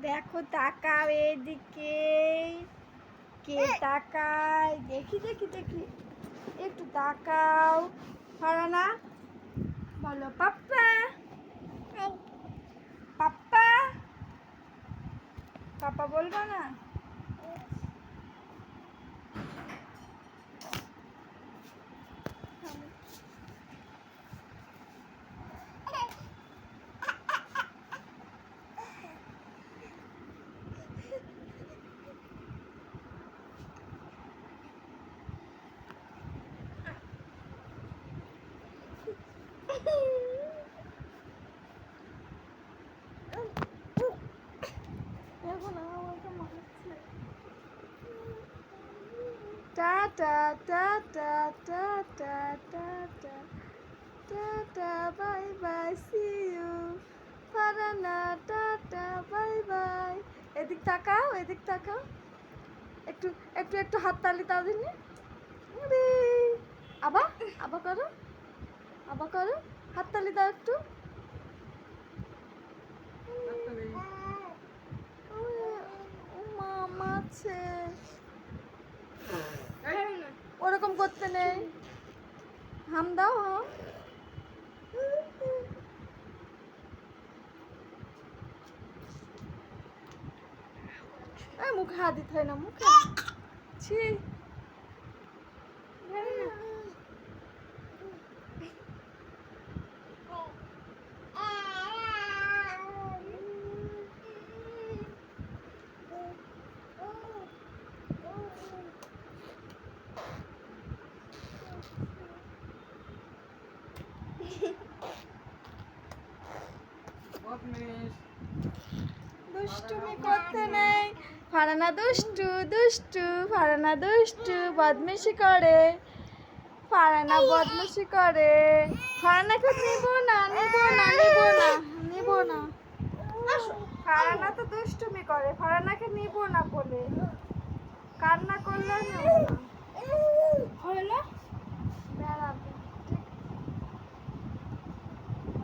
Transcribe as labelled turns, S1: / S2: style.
S1: দেখো তাকাও এদিকে, কে তাকায়, দেখি দেখি দেখি, একটু তাকাও। ফারানা বলো পাপ্পা, পাপ্পা, পাপা বলবো না? টাটা টাটা টাটা টাটা টাটা, বাই বাই, সি ইউ। ফারানা টাটা, বাই বাই। এদিক তাকাও, এদিক তাকাও, একটু একটু একটু হাততালি দাও দিনি। আবার আবার করো, আবার করো, হাততালি দাও একটু। মামা আছে, ওরকম করতে নেই। হাম দাও, হাম। মুখে হাত দিতে হয় না, মুখে ছি। দুষ্টুমি করতে নেই। ফারানা দুষ্টু দুষ্টু, ফারানা দুষ্টু, বদমাইশি করে, ফারানা বদমাইশি করে। ফারানাকে নিব না, নিব না, নিব না, নিব না। ফারানা তো দুষ্টুমি করে, ফারানাকে নিব না বলে কান্না করলে নেব না।